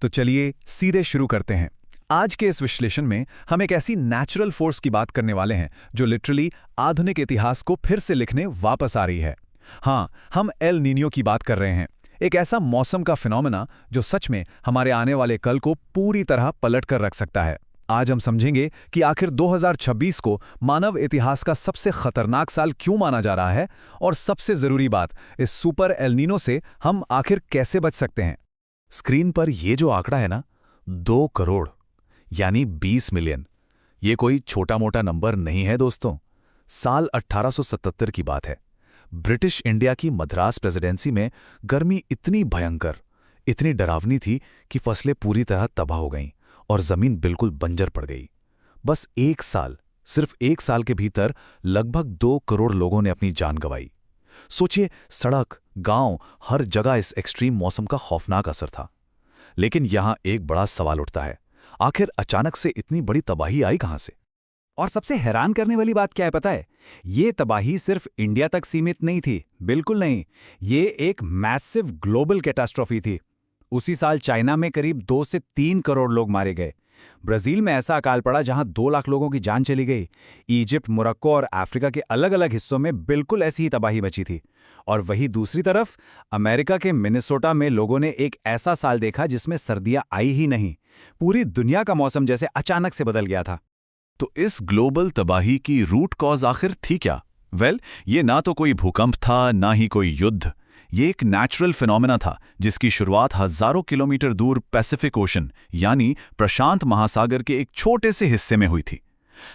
तो चलिए सीधे शुरू करते हैं। आज के इस विश्लेषण में हम एक ऐसी नेचुरल फोर्स की बात करने वाले हैं जो लिटरली आधुनिक इतिहास को फिर से लिखने वापस आ रही है। हाँ, हम एल नीनियो की बात कर रहे हैं। एक ऐसा मौसम का फिनोमेना जो सच में हमारे आने वाले कल को पूरी तरह पलट कर रख सकता है। आज हम समझेंगे कि आखिर 2026 को मानव इतिहास का सबसे खतरनाक साल क्यों माना जा रहा है, और सबसे जरूरी बात, इस सुपर एल नीनो से हम आखिर कैसे बच सकते हैं। स्क्रीन पर ये जो आंकड़ा है ना, 2 करोड़ यानी 20 मिलियन, ये कोई छोटा मोटा नंबर नहीं है दोस्तों। साल 1877 की बात है। ब्रिटिश इंडिया की मद्रास प्रेसिडेंसी में गर्मी इतनी भयंकर, इतनी डरावनी थी कि फसलें पूरी तरह तबाह हो गईं और जमीन बिल्कुल बंजर पड़ गई। बस एक साल, सिर्फ एक साल के भीतर लगभग 2 करोड़ लोगों ने अपनी जान गंवाई। सोचिए, सड़क, गांव, हर जगह इस एक्सट्रीम मौसम का खौफनाक असर था। लेकिन यहां एक बड़ा सवाल उठता है, आखिर अचानक से इतनी बड़ी तबाही आई कहां से? और सबसे हैरान करने वाली बात क्या है पता है? ये तबाही सिर्फ इंडिया तक सीमित नहीं थी, बिल्कुल नहीं। ये एक मैसिव ग्लोबल कैटास्ट्रोफी थी। उसी साल चाइना में करीब 2 से 3 करोड़ लोग मारे गए। ब्राजील में ऐसा अकाल पड़ा जहां 2 लाख लोगों की जान चली गई। इजिप्ट, मोरक्को और अफ्रीका के अलग अलग हिस्सों में बिल्कुल ऐसी ही तबाही मची थी। और वहीं दूसरी तरफ अमेरिका के मिनेसोटा में लोगों ने एक ऐसा साल देखा जिसमें सर्दियां आई ही नहीं। पूरी दुनिया का मौसम जैसे अचानक से बदल गया था। तो इस ग्लोबल तबाही की रूट कॉज आखिर थी क्या? ये ना तो कोई भूकंप था, ना ही कोई युद्ध। ये एक नेचुरल फिनोमेना था जिसकी शुरुआत हजारों किलोमीटर दूर पैसिफिक ओशन यानी प्रशांत महासागर के एक छोटे से हिस्से में हुई थी।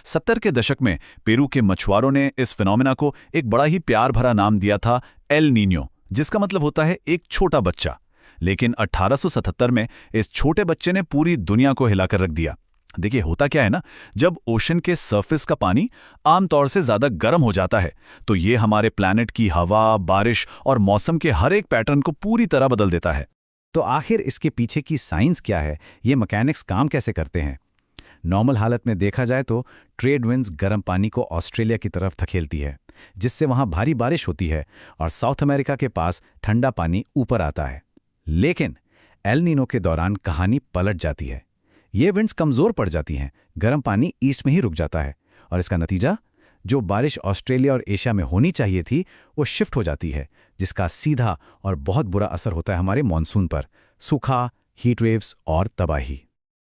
70 के दशक में पेरू के मछुआरों ने इस फिनोमेना को एक बड़ा ही प्यार भरा नाम दिया था, एल नीनियो, जिसका मतलब होता है एक छोटा बच्चा। लेकिन 1877 में इस छोटे बच्चे ने पूरी दुनिया को हिलाकर रख दिया। देखिए, होता क्या है ना, जब ओशन के सरफेस का पानी आमतौर से ज्यादा गर्म हो जाता है तो ये हमारे प्लैनेट की हवा, बारिश और मौसम के हर एक पैटर्न को पूरी तरह बदल देता है। तो आखिर इसके पीछे की साइंस क्या है? ये मैकेनिक्स काम कैसे करते हैं? नॉर्मल हालत में देखा जाए तो ट्रेड विंड्स गर्म पानी को ऑस्ट्रेलिया की तरफ धकेलती है, जिससे वहां भारी बारिश होती है और साउथ अमेरिका के पास ठंडा पानी ऊपर आता है। लेकिन एल नीनो के दौरान कहानी पलट जाती है। ये विंड्स कमजोर पड़ जाती हैं, गर्म पानी ईस्ट में ही रुक जाता है और इसका नतीजा, जो बारिश ऑस्ट्रेलिया और एशिया में होनी चाहिए थी वो शिफ्ट हो जाती है, जिसका सीधा और बहुत बुरा असर होता है हमारे मॉनसून पर। सूखा, हीट वेव्स और तबाही।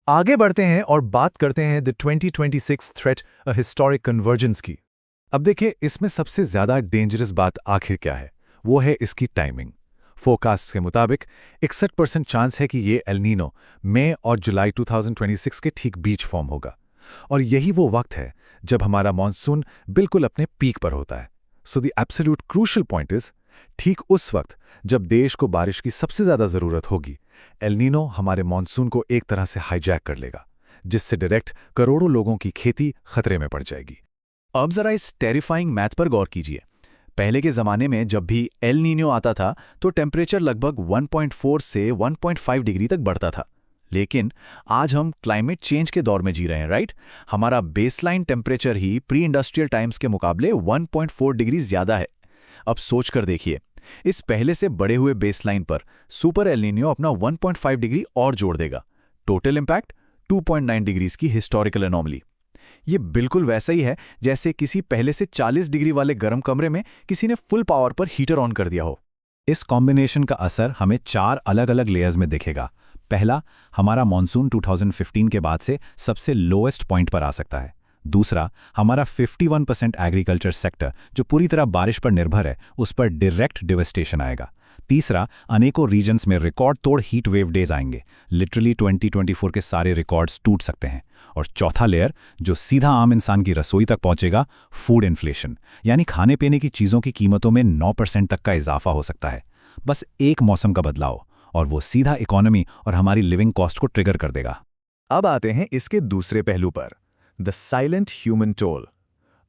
आगे बढ़ते हैं और बात करते हैं the 2026 threat, a historic convergence की। अब देखिए, इसमें सबसे ज्यादा डेंजरस बात आखिर क्या है? वो है इसकी टाइमिंग। फोरकास्ट के मुताबिक 61% चांस है कि ये एल नीनो मई और जुलाई 2026 के ठीक बीच फॉर्म होगा। और यही वो वक्त है जब हमारा मॉनसून बिल्कुल अपने पीक पर होता है। So the absolute crucial point is, ठीक उस वक्त जब देश को बारिश की सबसे ज्यादा जरूरत होगी, एल नीनो हमारे मॉनसून को एक तरह से हाईजैक कर लेगा, जिससे डायरेक्ट करोड़ों लोगों की खेती खतरे में पड़ जाएगी। अब जरा इस टेरिफाइंग मैथ पर गौर कीजिए। पहले के ज़माने में जब भी एल नीनियो आता था तो टेम्परेचर लगभग 1.4 से 1.5 डिग्री तक बढ़ता था। लेकिन आज हम क्लाइमेट चेंज के दौर में जी रहे हैं, राइट? हमारा बेसलाइन टेम्परेचर ही प्री इंडस्ट्रियल टाइम्स के मुकाबले 1.4 डिग्री ज़्यादा है। अब सोच कर देखिए, इस पहले से बढ़े हुए बेसलाइन पर सुपर एल नीनियो अपना 1.5 डिग्री और जोड़ देगा। टोटल इम्पैक्ट 2.9 डिग्रीज की हिस्टोरिकल एनोमली। ये बिल्कुल वैसा ही है जैसे किसी पहले से 40 डिग्री वाले गर्म कमरे में किसी ने फुल पावर पर हीटर ऑन कर दिया हो। इस कॉम्बिनेशन का असर हमें 4 अलग अलग लेयर्स में दिखेगा। पहला, हमारा मॉनसून 2015 के बाद से सबसे लोएस्ट पॉइंट पर आ सकता है। दूसरा, हमारा 51% एग्रीकल्चर सेक्टर जो पूरी तरह बारिश पर निर्भर है, उस पर डायरेक्ट डिवेस्टेशन आएगा। तीसरा, अनेकों रीजन्स में रिकॉर्ड तोड़ हीट वेव डेज आएंगे। लिटरली 2024 के सारे रिकॉर्ड्स टूट सकते हैं। और चौथा लेयर, जो सीधा आम इंसान की रसोई तक पहुंचेगा, फूड इन्फ्लेशन, यानी खाने पीने की चीज़ों की कीमतों में 9% तक का इजाफा हो सकता है। बस एक मौसम का बदलाव और वो सीधा इकोनॉमी और हमारी लिविंग कॉस्ट को ट्रिगर कर देगा। अब आते हैं इसके दूसरे पहलू पर, the silent human toll,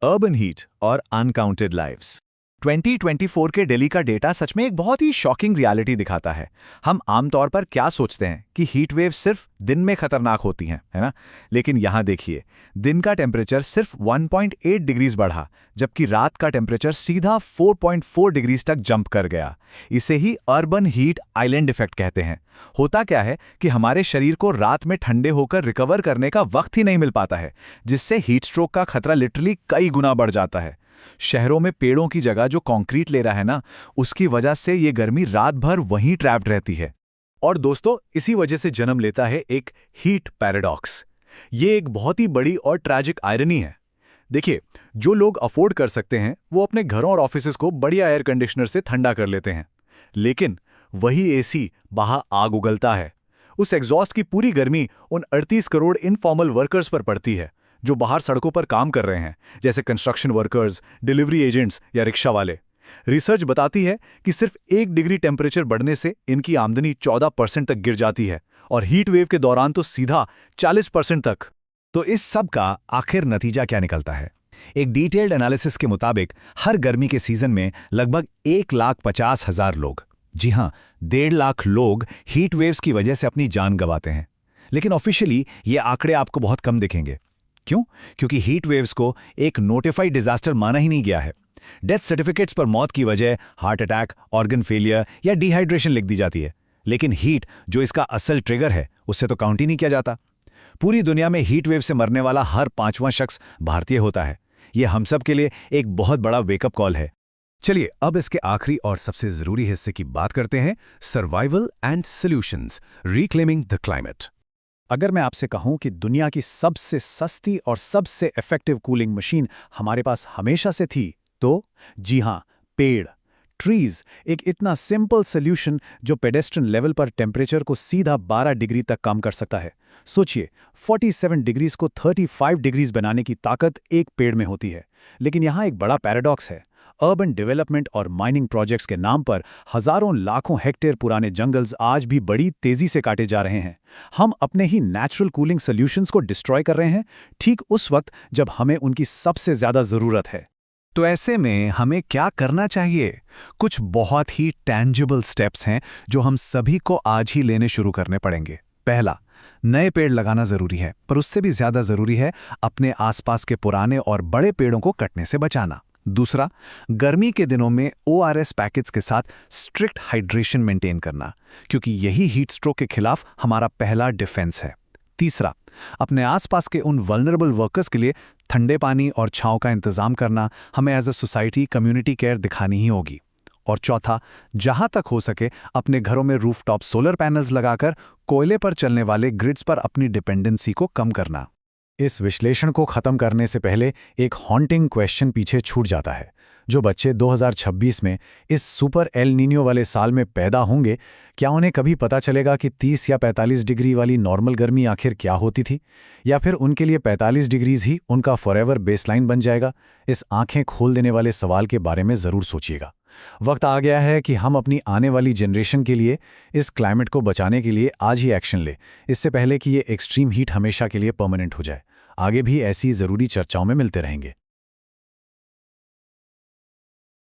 urban heat और अनकाउंटेड लाइव्स। 2024 के दिल्ली का डेटा सच में एक बहुत ही शॉकिंग रियलिटी दिखाता है। हम आमतौर पर क्या सोचते हैं कि हीट वेव सिर्फ दिन में खतरनाक होती हैं, है ना? लेकिन यहाँ देखिए, दिन का टेम्परेचर सिर्फ 1.8 डिग्रीज बढ़ा, जबकि रात का टेम्परेचर सीधा 4.4 डिग्रीज तक जंप कर गया। इसे ही अर्बन हीट आइलैंड इफेक्ट कहते हैं। होता क्या है कि हमारे शरीर को रात में ठंडे होकर रिकवर करने का वक्त ही नहीं मिल पाता है, जिससे हीट स्ट्रोक का खतरा लिटरली कई गुना बढ़ जाता है। शहरों में पेड़ों की जगह जो कंक्रीट ले रहा है ना, उसकी वजह से ये गर्मी रात भर वहीं ट्रैप्ड रहती है। और दोस्तों, इसी वजह से जन्म लेता है एक हीट पैराडॉक्स। ये एक बहुत ही बड़ी और ट्रैजिक आयरनी है। देखिए, जो लोग अफोर्ड कर सकते हैं वो अपने घरों और ऑफिसेज को बढ़िया एयर कंडीशनर से ठंडा कर लेते हैं, लेकिन वही एसी बाहर आग उगलता है। उस एग्जॉस्ट की पूरी गर्मी उन 38 करोड़ इनफॉर्मल वर्कर्स पर पड़ती है जो बाहर सड़कों पर काम कर रहे हैं, जैसे कंस्ट्रक्शन वर्कर्स, डिलीवरी एजेंट्स या रिक्शा वाले। रिसर्च बताती है कि सिर्फ 1 डिग्री टेम्परेचर बढ़ने से इनकी आमदनी 14% तक गिर जाती है, और हीट वेव के दौरान तो सीधा 40% तक। तो इस सब का आखिर नतीजा क्या निकलता है? एक डिटेल्ड एनालिसिस के मुताबिक हर गर्मी के सीजन में लगभग 1,50,000 लोग, जी हां, 1.5 लाख लोग हीट वेव्स की वजह से अपनी जान गंवाते हैं। लेकिन ऑफिशियली ये आंकड़े आपको बहुत कम दिखेंगे। क्यों? क्योंकि हीट वेव्स को एक नोटिफाइड डिजास्टर माना ही नहीं गया है। डेथ सर्टिफिकेट्स पर मौत की वजह हार्ट अटैक, ऑर्गन फेलियर या डिहाइड्रेशन लिख दी जाती है, लेकिन हीट, जो इसका असल ट्रिगर है, उससे तो काउंट ही नहीं किया जाता। पूरी दुनिया में हीट वेव से मरने वाला हर 5वां शख्स भारतीय होता है। यह हम सब के लिए एक बहुत बड़ा वेकअप कॉल है। चलिए अब इसके आखिरी और सबसे जरूरी हिस्से की बात करते हैं, survival and solutions, reclaiming the climate. अगर मैं आपसे कहूं कि दुनिया की सबसे सस्ती और सबसे इफेक्टिव कूलिंग मशीन हमारे पास हमेशा से थी, तो जी हां, पेड़, ट्रीज, एक इतना सिंपल सॉल्यूशन जो पेडेस्ट्रियन लेवल पर टेम्परेचर को सीधा 12 डिग्री तक कम कर सकता है। सोचिए, 47 डिग्रीज को 35 डिग्रीज बनाने की ताकत एक पेड़ में होती है। लेकिन यहाँ एक बड़ा पैराडॉक्स है। अर्बन डेवलपमेंट और माइनिंग प्रोजेक्ट्स के नाम पर हजारों लाखों हेक्टेयर पुराने जंगल्स आज भी बड़ी तेजी से काटे जा रहे हैं। हम अपने ही नेचुरल कूलिंग सॉल्यूशंस को डिस्ट्रॉय कर रहे हैं, ठीक उस वक्त जब हमें उनकी सबसे ज्यादा जरूरत है। तो ऐसे में हमें क्या करना चाहिए? कुछ बहुत ही टैंजिबल स्टेप्स हैं जो हम सभी को आज ही लेने शुरू करने पड़ेंगे। पहला, नए पेड़ लगाना जरूरी है, पर उससे भी ज्यादा जरूरी है अपने आसपास के पुराने और बड़े पेड़ों को कटने से बचाना। दूसरा, गर्मी के दिनों में ORS पैकेट्स के साथ स्ट्रिक्ट हाइड्रेशन मेंटेन करना, क्योंकि यही हीट स्ट्रोक के खिलाफ हमारा पहला डिफेंस है। तीसरा, अपने आसपास के उन वल्नरेबल वर्कर्स के लिए ठंडे पानी और छांव का इंतजाम करना हमें as a society community care दिखानी ही होगी। और चौथा, जहां तक हो सके अपने घरों में रूफटॉप सोलर पैनल्स लगाकर कोयले पर चलने वाले ग्रिड्स पर अपनी डिपेंडेंसी को कम करना। इस विश्लेषण को खत्म करने से पहले एक हॉन्टिंग क्वेश्चन पीछे छूट जाता है। जो बच्चे 2026 में इस सुपर एल नीनियो वाले साल में पैदा होंगे, क्या उन्हें कभी पता चलेगा कि 30 या 45 डिग्री वाली नॉर्मल गर्मी आखिर क्या होती थी? या फिर उनके लिए 45 डिग्रीज ही उनका फॉरएवर बेसलाइन बन जाएगा? इस आंखें खोल देने वाले सवाल के बारे में ज़रूर सोचिएगा। वक्त आ गया है कि हम अपनी आने वाली जनरेशन के लिए इस क्लाइमेट को बचाने के लिए आज ही एक्शन ले, इससे पहले कि ये एक्सट्रीम हीट हमेशा के लिए परमानेंट हो जाए। आगे भी ऐसी ज़रूरी चर्चाओं में मिलते रहेंगे।